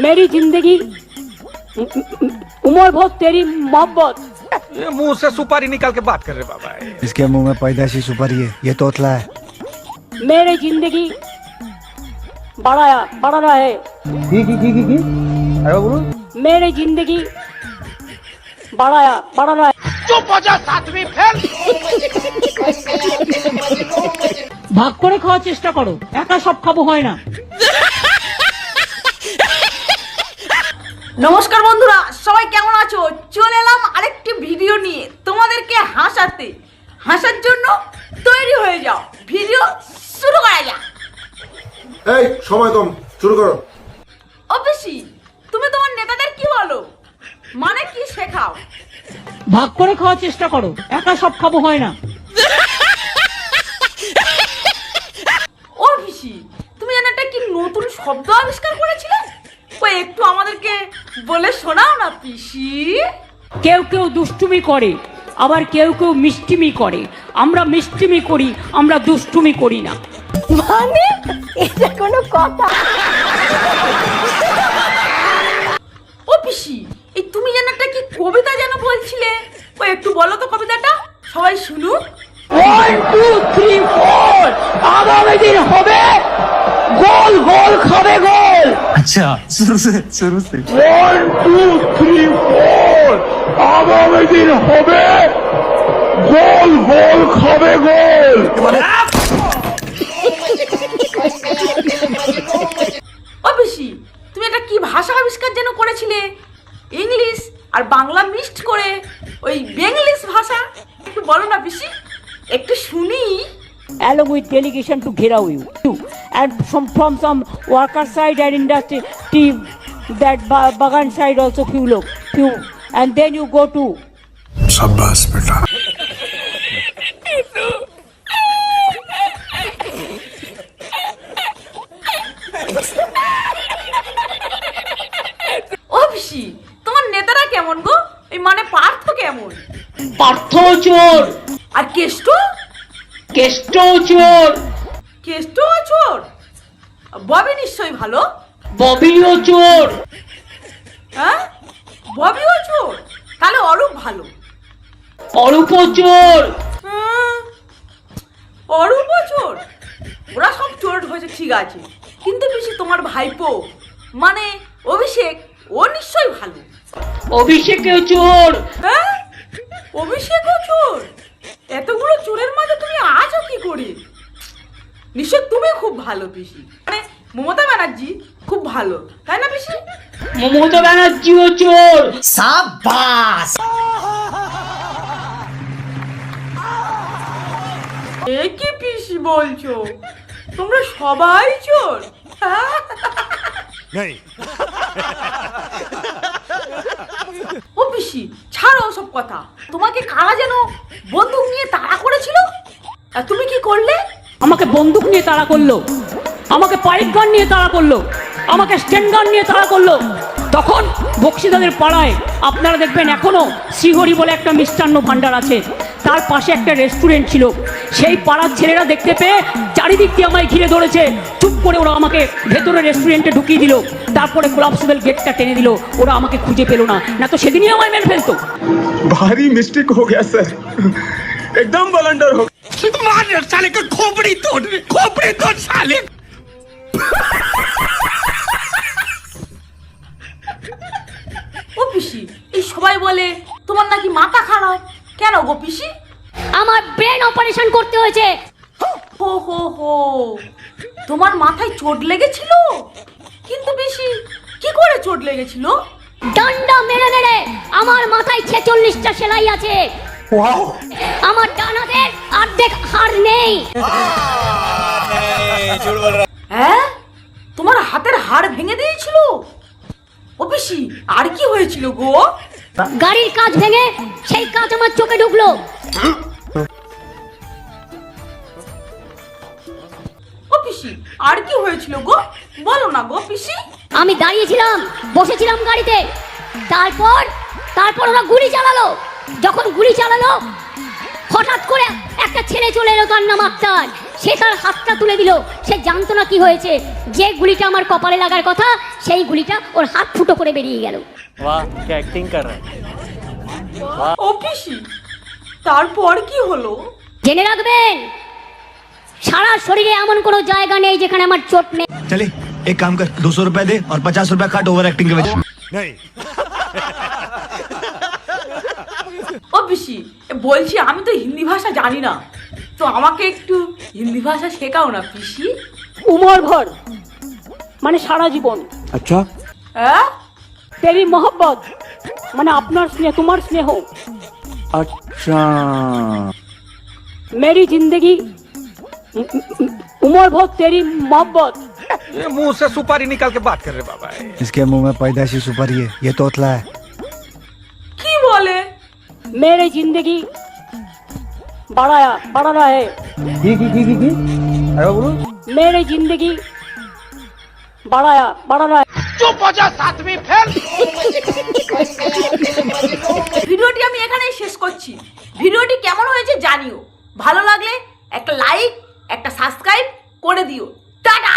मेरी जिंदगी उमर बहुत तेरी मोहब्बत। ये मुंह से सुपारी निकाल के बात कर रहे बाबा। इसके मुंह में पैदाइशी सुपारी है, ये तोतला है। मेरी जिंदगी बढ़ा रहा है। मेरी जिंदगी बढ़ा रहा है। चुप हो जा सातवीं फेल। ভাগ করে খাওয়ার চেষ্টা করো, একা সব খাবো হয় না। নমস্কার বন্ধুরা, সবাই কেমন আছো? চলে এলাম আরেকটি ভিডিও নিয়ে তোমাদেরকে হাসার জন্য তৈরি হয়ে যাও। ভিডিও শুরু করা যাক। এই সময় কম, শুরু করো। অবশ্যই তুমি তোমার নেতাদের কি বলো, মানে কি শেখাও? ভাগ করে খাওয়ার চেষ্টা করো, একা সব খাবো হয় না। ও পিসি, তুমি জানো একটা কি নতুন শব্দ আবিষ্কার করেছিলে? ওই একটু আমাদেরকে বলে শোনাও না পিসি। কেউ কেউ দুষ্টুমি করে, আবার কেউ কেউ মিষ্টিমি করে। আমরা মিষ্টিমি করি, আমরা দুষ্টুমি করি না। মানে এটা কোনো কথা? ও পিসি, এই তুমি যেন একটা কি কবিতা যেন বলছিলে, ওই একটু বলো তো কবিতাটা, সবাই শুনুক। 1 2 3 4 আগামী দিন হবে গোল গোল খাবে গোল। अच्छा शुरू से 1 2 3 4 আগামী দিন হবে গোল গোল খাবে গোল। ও পিসি, তুমি একটা কি ভাষা আবিষ্কার যেন করেছিলে, ইংলিশ আর বাংলা মিক্সড করে ওই বেঙ্গলিশ ভাষা, একটু বলো না পিসি, একটু শুনি। Along with delegation to Gheraw you and from some worker side and industry that Bagan side also few and then you go to शाबाश बेटा। ও পিসি, তোমার নেতারা কেমন গো? এই মানে পার্থ কেমন? পার্থ চোর, আর কেষ্ট চোর, কেষ্ট চোর, ববি নিশ্চয়ই ভালো। ববিও চোর, হ্যাঁ ববিও চোর, তাহলে অরূপ ভালো। অরূপ চোর, অরূপ চোর, ওরা সব চোর হয়েছে ঠিক আছে, কিন্তু পিসি তোমার ভাইপো মানে অভিষেক, ও নিশ্চয়ই ভালো। অভিষেকেও চোর। হ্যাঁ অভিষেকও চোর। এতগুলো চোরের মাঝে তুমি আছো কি করে? নিশ্চয় তুমি খুব ভালো পিসি, মানে মমতা ব্যানার্জি খুব ভালো, তাই না পিসি? মমতা ব্যানার্জিও চোর। शाबाश। এ কি পিসি বলছো, তোমরা সবাই চোর? ও পিসি ছাড়ো সব কথা, তোমাকে কারা যেন বন্দুক নিয়ে তাড়া করেছিল, আর তুমি কি করলে? আমাকে বন্দুক নিয়ে তাড়া করলো, আমাকে পাইপ গান নিয়ে তাড়া করলো, আমাকে স্ট্যান্ড গান নিয়ে তাড়া করলো। তখন বক্সিদাদের পাড়ায় আপনারা দেখবেন এখনো শ্রীহরি বলে একটা মিষ্টান্ন ভাণ্ডার আছে, তার পাশে একটা রেস্টুরেন্ট ছিল। সেই পাড়ার ছেলেরা দেখতে পেয়ে চারিদিক দিয়ে আমায় ঘিরে ধরেছে। চুপ করে ওরা আমাকে ভেতরে রেস্টুরেন্টে ঢুকিয়ে দিল, তারপরে কোলাপসিবল গেটটা টেনে দিল। ওরা আমাকে খুঁজে পেলো না, না তো সেদিনই আমায় মেরে ফেলতো। भारी मिस्टेक हो गया सर, एकदम बलंडर हो। मार साले का खोपड़ी तोड़ साले। ও পিসি, এই সবাই বলে তোমার নাকি মাথা খারাপ, কেন গো পিসি? আমার ব্রেন অপারেশন করতে হয়েছে। হো হো হো, তোমার মাথায় চোট লেগেছিল? কিন্তু পিসি কি করে চোট লেগেছিল? ডান্ডা মেরে মেরে আমার মাথায় 46টা সেলাই আছে। আমার ডান হাতের অর্ধেক হাড় নেই। হ্যাঁ তোমার হাতের হাড় ভেঙে দিয়েছিল? ও পিসি আর কি হয়েছিল গো? গাড়ির কাঁচ ভেঙে সেই কাঁচ আমার চোখে ঢুকলো। ও পিসি আর কি হয়েছিল গো, বলো না গো পিসি। আমি দাঁড়িয়েছিলাম, বসেছিলাম গাড়িতে, তারপর ওরা গুলি চালালো। যখন গুলি চালালো হঠাৎ করে একটা ছেলে চলে এলো, তার নাম আক্তার। সে তার হাতটা তুলে দিল। সে জানতো না কি হয়েছে। যে গুলিটা আমার কপালে লাগার কথা, সেই গুলিটা ওর হাত ফুটো করে বেরিয়ে গেল। वाह क्या एक्टिंग कर रहा है। ও পিসি, তারপর কি হলো? জেনে রাখবেন, সারা শরীরে এমন কোনো জায়গা নেই যেখানে আমার চোট নেই। चले एक काम कर, 200 रुपए दे और 50 रुपए काट ओवर एक्टिंग के वजह। ও পিসি, বলছি আমি তো হিন্দি ভাষা জানি না, তো আমাকে একটু হিন্দি ভাষা শেখাও না পিসি। উমর ভর মানে সারা জীবন, হ্যাঁ? তেরি মোহব্বত মানে আপনার স্নেহ, তোমার স্নেহ। अच्छा मेरी जिंदगी उमर भर तेरी मोहब्बत। ये मुंह से सुपारी निकाल के बात कर रहे बाबा। इसके मुंह में पैदाइशी सुपारी है, ये तोतला है। কি বলে? मेरी जिंदगी बढ़ा रहा है। मेरी जिंदगी बढ़ा रहा है। ভিডিওটি আমি এখানেই শেষ করছি। ভিডিওটি কেমন হয়েছে জানিও, ভালো লাগলে একটা লাইক, একটা সাবস্ক্রাইব করে দিও। টাটা।